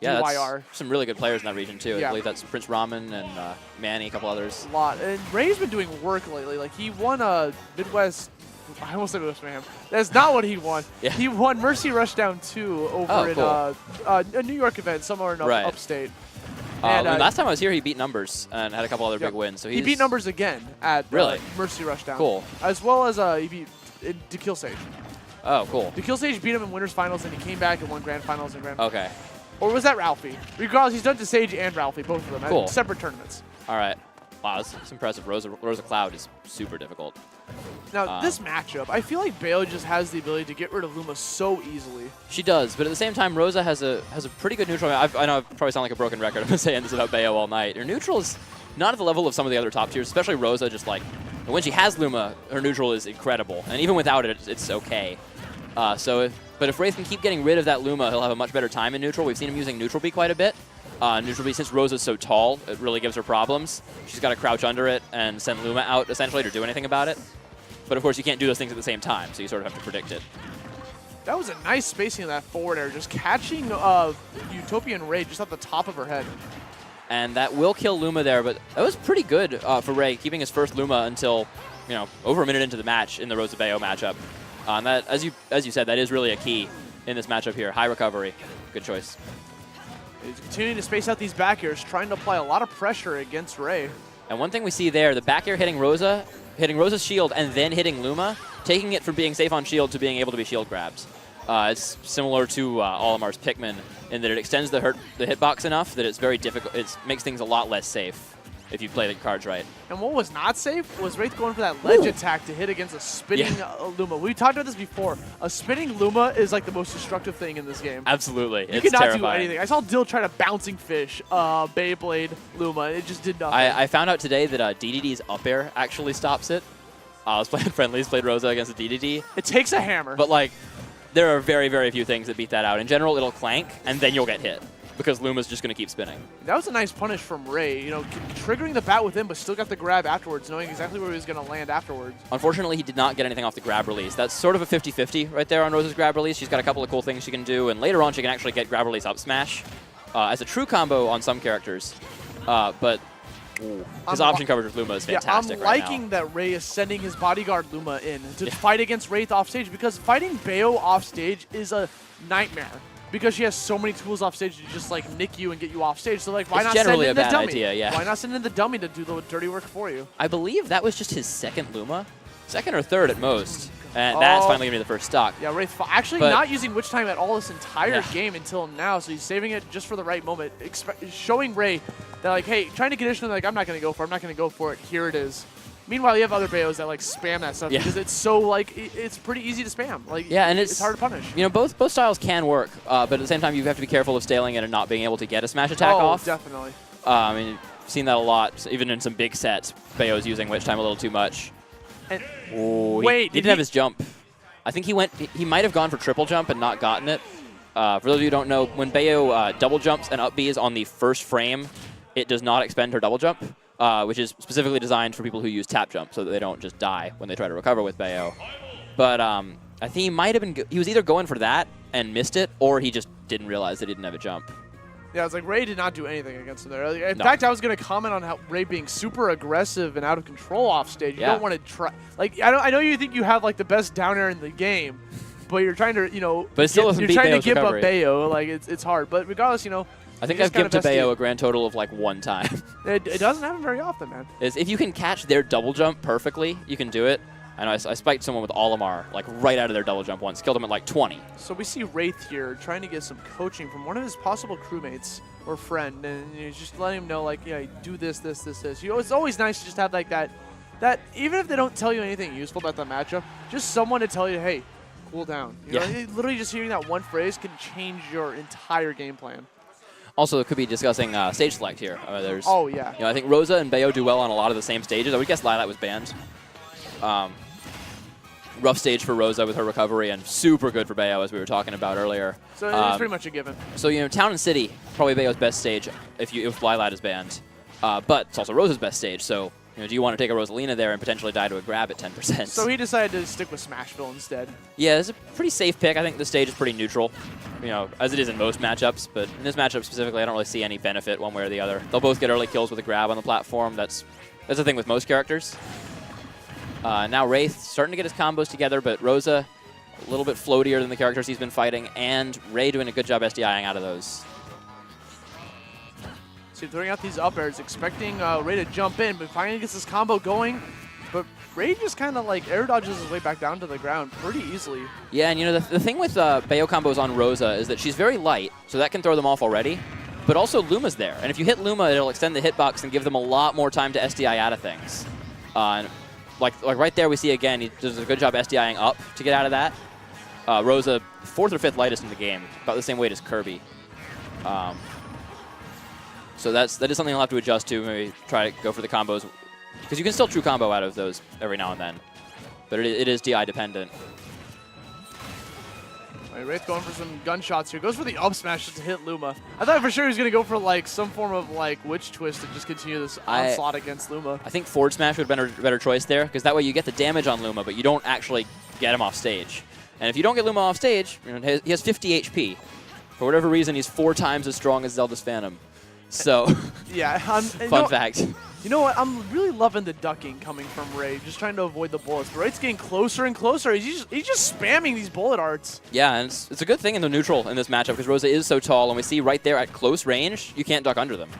Yeah, DYR. some really good players in that region, too. Yeah. I believe that's Prince Ramen and Manny, a couple others. A lot. And Ray's been doing work lately. Like, he won a Midwest... I almost said Midwest Mayhem. That's not what he won. Yeah. He won Mercy Rushdown 2 over in a New York event somewhere in upstate. And, last time I was here, he beat Numbers and had a couple other big wins. So he beat Numbers again at Mercy Rushdown. Cool. As well as he beat DeKill Sage. Oh, cool. DeKill Sage beat him in Winners Finals, and he came back and won Grand Finals and Grand Finals. Okay. Or was that Ralphie? Regardless, he's done to Sage and Ralphie, both of them, at separate tournaments. All right. Wow, that's impressive. Rosa Cloud is super difficult. Now, this matchup, I feel like Bayo just has the ability to get rid of Luma so easily. She does, but at the same time, Rosa has a pretty good neutral. I know I probably sound like a broken record. I've been saying this about Bayo all night. Her neutral is not at the level of some of the other top tiers, especially Rosa. Just like when she has Luma, her neutral is incredible, and even without it, it's okay. But if Wraith can keep getting rid of that Luma, he'll have a much better time in neutral. We've seen him using neutral B quite a bit. Neutral B, since Rosa's so tall, it really gives her problems. She's got to crouch under it and send Luma out, essentially, to do anything about it. But, of course, you can't do those things at the same time, so you sort of have to predict it. That was a nice spacing of that forward air, just catching Utopian Ray just at the top of her head. And that will kill Luma there, but that was pretty good for Ray, keeping his first Luma until, over a minute into the match in the Rosa Bayo matchup. And that, as you said, that is really a key in this matchup here. High recovery. Good choice. He's continuing to space out these back airs, trying to apply a lot of pressure against Ray. And one thing we see there, the back air hitting Rosa's shield and then hitting Luma, taking it from being safe on shield to being able to be shield grabs. It's similar to Olimar's Pikmin in that it extends the hitbox enough that it's very difficult. It makes things a lot less safe if you play the cards right. And what was not safe was Wraith going for that ledge attack to hit against a spinning Luma. We talked about this before. A spinning Luma is like the most destructive thing in this game. Absolutely. You cannot do anything. I saw Dill try to bouncing fish Beyblade Luma. It just did nothing. I found out today that DDD's up air actually stops it. I was playing friendlies, played Rosa against a DDD. It takes a hammer. But like, there are very, very few things that beat that out. In general, it'll clank, and then you'll get hit, because Luma's just going to keep spinning. That was a nice punish from Ray, triggering the bat with him, but still got the grab afterwards, knowing exactly where he was going to land afterwards. Unfortunately, he did not get anything off the grab release. That's sort of a 50-50 right there on Rosa's grab release. She's got a couple of cool things she can do, and later on she can actually get grab release up smash as a true combo on some characters. But his option coverage with Luma is fantastic I'm liking that Ray is sending his bodyguard Luma in to fight against Wraith off stage, because fighting Bayo off stage is a nightmare. Because she has so many tools off stage to just like nick you and get you off stage. So like, why not send in the dummy? Idea, yeah. Why not send in the dummy to do the dirty work for you? I believe that was just his second Luma, second or third at most, and that's finally gonna be the first stock. Yeah, Wraith actually not using Witch Time at all this entire game until now. So he's saving it just for the right moment, showing Ray that like, hey, trying to condition like, I'm not gonna go for it. I'm not gonna go for it. Here it is. Meanwhile, you have other Bayos that like spam that stuff because it's so like it's pretty easy to spam. Like and it's hard to punish. Both styles can work, but at the same time you have to be careful of staling it and not being able to get a smash attack off. Definitely. I mean, I've seen that a lot, even in some big sets. Bayo's using Witch Time a little too much. And he didn't have his jump. I think he might have gone for triple jump and not gotten it. For those of you who don't know, when Bayo double jumps and up B is on the first frame, it does not expend her double jump. Which is specifically designed for people who use tap jump so that they don't just die when they try to recover with Bayo. But I think he might have been, he was either going for that and missed it, or he just didn't realize that he didn't have a jump. Yeah, it's like Ray did not do anything against him there. In fact, I was going to comment on how Ray being super aggressive and out of control off stage. You don't want to try. Like, I know you think you have like the best down air in the game, but you're trying to, but it still doesn't beat Bayo's give recovery. up Bayo. Like, it's hard. But regardless, I think I've given to Bayo a grand total of like one time. It doesn't happen very often, man. If you can catch their double jump perfectly, you can do it. I know I spiked someone with Olimar like right out of their double jump once, killed him at like 20. So we see Wraith here trying to get some coaching from one of his possible crewmates or friend, and just letting him know like, yeah, do this, this, this, this. It's always nice to just have like that even if they don't tell you anything useful about the matchup, just someone to tell you, hey, cool down. Literally just hearing that one phrase can change your entire game plan. Also, it could be discussing stage select here. I think Rosa and Bayo do well on a lot of the same stages. I would guess Lilat was banned. Rough stage for Rosa with her recovery, and super good for Bayo, as we were talking about earlier. So it's pretty much a given. So, Town and City, probably Bayo's best stage if Lilat is banned. But it's also Rosa's best stage, so, do you want to take a Rosalina there and potentially die to a grab at 10%? So he decided to stick with Smashville instead. Yeah, it's a pretty safe pick. I think the stage is pretty neutral, as it is in most matchups. But in this matchup specifically, I don't really see any benefit one way or the other. They'll both get early kills with a grab on the platform. That's the thing with most characters. Now Wraith starting to get his combos together, but Rosa a little bit floatier than the characters he's been fighting, and Ray doing a good job SDIing out of those. So throwing out these up airs, expecting Ray to jump in, but finally gets this combo going. But Ray just kind of like air dodges his way back down to the ground pretty easily. Yeah, and the thing with Bayo combos on Rosa is that she's very light, so that can throw them off already. But also Luma's there, and if you hit Luma, it'll extend the hitbox and give them a lot more time to SDI out of things. Like right there, we see again, he does a good job SDIing up to get out of that. Rosa, 4th or 5th lightest in the game, about the same weight as Kirby. So that is something he'll have to adjust to, maybe try to go for the combos. Because you can still true combo out of those every now and then. But it is DI dependent. Right, Wraith going for some gunshots here. Goes for the up smash just to hit Luma. I thought for sure he was going to go for like some form of like witch twist and just continue this onslaught against Luma. I think forward smash would have been a better choice there, because that way you get the damage on Luma, but you don't actually get him off stage. And if you don't get Luma off stage, he has 50 HP. For whatever reason, he's 4 times as strong as Zelda's Phantom. So, yeah, fun fact. You know what? I'm really loving the ducking coming from Ray, just trying to avoid the bullets. But Ray's getting closer and closer. He's just spamming these bullet arts. Yeah, and it's a good thing in the neutral in this matchup, because Rosa is so tall, and we see right there at close range, you can't duck under them.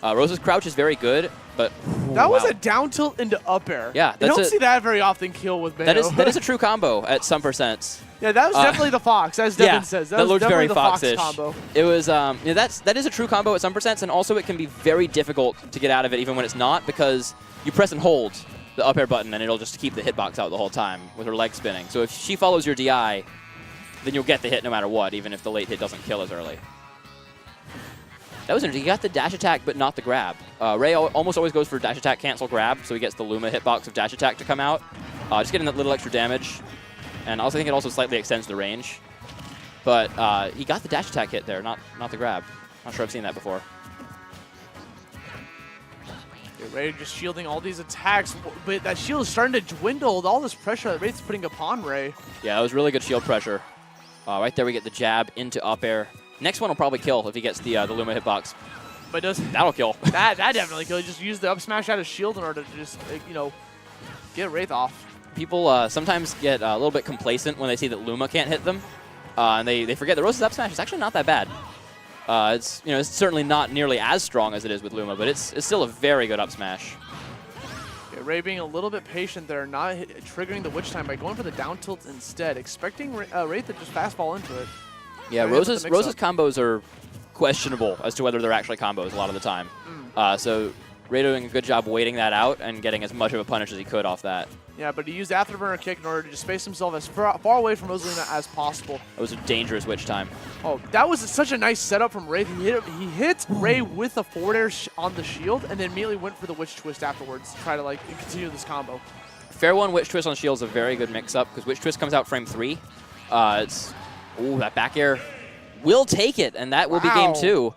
Rosa's crouch is very good, but that was a down tilt into up air. Yeah, you don't see that very often kill with Bayo. That is a true combo at some percents. Yeah, that was definitely the Fox, as Devin says. That looked very Fox-ish. Combo. It was, that is a true combo at some percents, and also it can be very difficult to get out of it even when it's not, because you press and hold the up air button and it'll just keep the hitbox out the whole time with her leg spinning. So if she follows your DI, then you'll get the hit no matter what, even if the late hit doesn't kill as early. That was interesting. He got the dash attack, but not the grab. Ray almost always goes for dash attack, cancel grab, so he gets the Luma hitbox of dash attack to come out. Just getting that little extra damage. And I also think it also slightly extends the range. But he got the dash attack hit there, not the grab. Not sure I've seen that before. Ray just shielding all these attacks, but that shield is starting to dwindle with all this pressure that Ray's putting upon Ray. Yeah, it was really good shield pressure. Right there we get the jab into up air. Next one will probably kill if he gets the Luma hitbox. But that'll kill. that definitely kills. Just use the up smash out of shield in order to just get Wraith off. People sometimes get a little bit complacent when they see that Luma can't hit them, and they forget that Rosa's up smash is actually not that bad. It's certainly not nearly as strong as it is with Luma, but it's still a very good up smash. Yeah, Ray being a little bit patient there, not triggering the witch time by going for the down tilt instead, expecting Wraith to just fastball into it. Yeah, Rosa's combos are questionable as to whether they're actually combos a lot of the time. So Ray doing a good job waiting that out and getting as much of a punish as he could off that. Yeah, but he used Afterburner kick in order to just space himself as far away from Rosalina as possible. That was a dangerous witch time. Oh, that was such a nice setup from Ray. He hit Ray with a forward air on the shield and then immediately went for the witch twist afterwards to try to continue this combo. Fair one witch twist on shield is a very good mix-up because witch twist comes out frame 3. That back air will take it, and that will be game 2.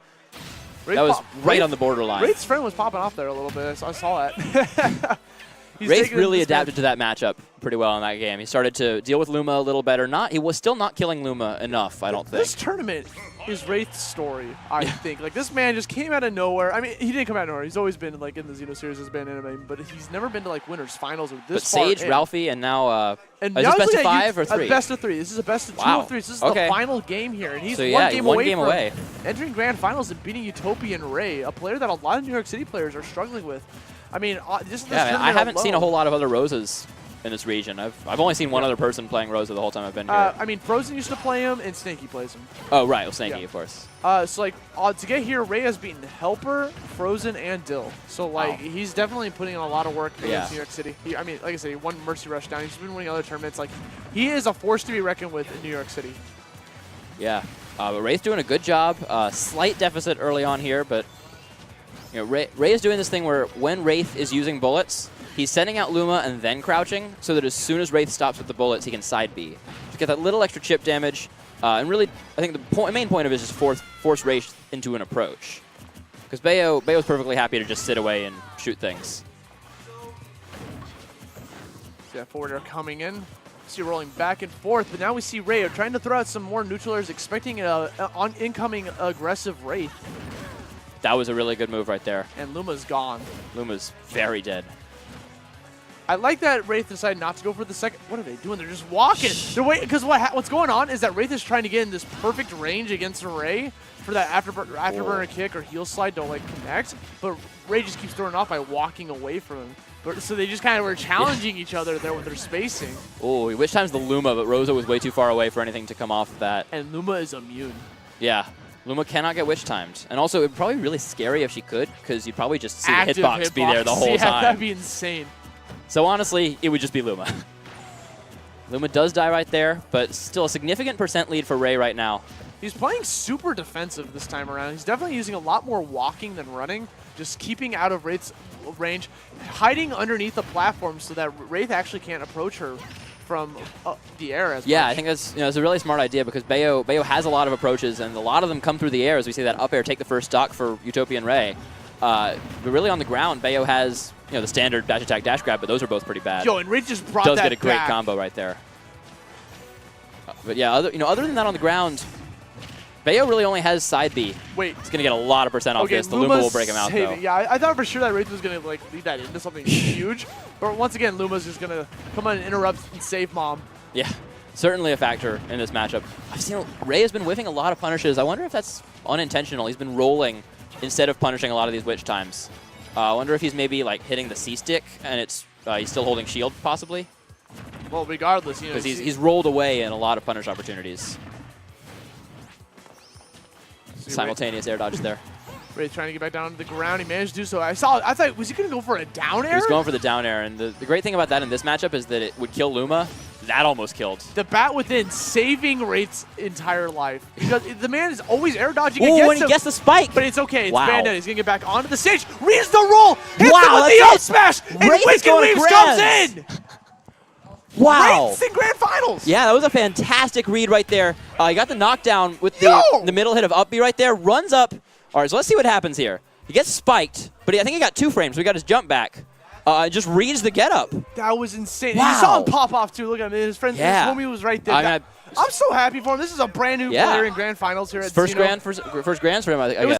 That was right on the borderline. Wraith's friend was popping off there a little bit. I saw that. Wraith really adapted to that matchup pretty well in that game. He started to deal with Luma a little better. He was still not killing Luma enough, I don't think. This tournament is Wraith's story, I think. This man just came out of nowhere. I mean, he didn't come out of nowhere. He's always been in the Xeno series, has been anime, but he's never been to winners finals or this far. But Sage, Ralphie, and now and is this best of 5 or 3? Best of 3. This is a best of 2 or 3. This is the final game here, and he's one game away from entering grand finals and beating Utopian Ray, a player that a lot of New York City players are struggling with. I mean, I haven't seen a whole lot of other Rosas in this region. I've only seen one other person playing Rosa the whole time I've been here. I mean, Frozen used to play him, and Snaky plays him. Oh, right. Well, Snaky, of course. So, to get here, Ray has beaten Helper, Frozen, and Dill. So, he's definitely putting in a lot of work against New York City. I mean, like I said, he won Mercy Rush down. He's been winning other tournaments. He is a force to be reckoned with in New York City. Yeah. But Wraith doing a good job. Slight deficit early on here, but Ray is doing this thing where when Wraith is using bullets, he's sending out Luma and then crouching so that as soon as Wraith stops with the bullets, he can side B. To get that little extra chip damage. And really, I think the main point of it is just force Wraith into an approach. Because Bayo's perfectly happy to just sit away and shoot things. See that forward air coming in. See rolling back and forth, but now we see Ray trying to throw out some more neutral airs, expecting an incoming aggressive Wraith. That was a really good move right there. And Luma's gone. Luma's very dead. I like that Wraith decided not to go for the second. What are they doing? They're just walking. They're waiting because what's going on is that Wraith is trying to get in this perfect range against Ray for that afterburner kick or heel slide to like connect, but Ray just keeps throwing off by walking away from him. So they just kind of were challenging each other there with their spacing. Oh, which time's the Luma, but Rosa was way too far away for anything to come off of that. And Luma is immune. Yeah. Luma cannot get witch timed. And also, it would probably be really scary if she could, because you'd probably just see Active the hitbox be there the whole yeah, time. That'd be insane. So honestly, it would just be Luma. Luma does die right there, but still a significant % lead for Ray right now. He's playing super defensive this time around. He's definitely using a lot more walking than running, just keeping out of Wraith's range, hiding underneath the platform so that Wraith actually can't approach her from the air as much. I think that's it's a really smart idea because Bayo has a lot of approaches, and a lot of them come through the air as we see that up air take the first stock for Utopian Ray. But really on the ground, Bayo has the standard dash attack, dash grab, but those are both pretty bad. Yo, and Wraith just brought does that get a great back. combo right there. But yeah, other than that on the ground, Bayo really only has side B. Wait. He's going to get a lot of % off this. The Luma will break him out, though. Yeah, I thought for sure that Wraith was going to like lead that into something huge. But once again, Luma's just going to come on and interrupt and save Mom. Yeah, certainly a factor in this matchup. I've seen Ray has been whiffing a lot of punishes. I wonder if that's unintentional. He's been rolling instead of punishing a lot of these witch times. I wonder if he's maybe like hitting the C stick and it's he's still holding shield, possibly. Well, regardless, because he's rolled away in a lot of punish opportunities. Simultaneous air dodge there. Wraith trying to get back down to the ground. He managed to do so. I thought, was he going to go for a down air? He was going for the down air, and the great thing about that in this matchup is that it would kill Luma. That almost killed. The bat within saving Wraith's entire life. Because the man is always air dodging against him. When he gets the spike. But it's okay. It's wow. Bandit. He's going to get back onto the stage. Reads the roll. Hits wow, him with the up smash. And Wicked Weaves comes in. Wow. Wraith's in Grand Finals. Yeah, that was a fantastic read right there. He got the knockdown with the middle hit of up B right there. Runs up. All right, so let's see what happens here. He gets spiked, but I think he got 2 frames. So he got his jump back. Just reads the get up. That was insane. Wow. And you saw him pop off too. Look at him. His friend, his homie was right there. I'm so happy for him. This is a brand new player in Grand Finals here at First Grands for him, I guess.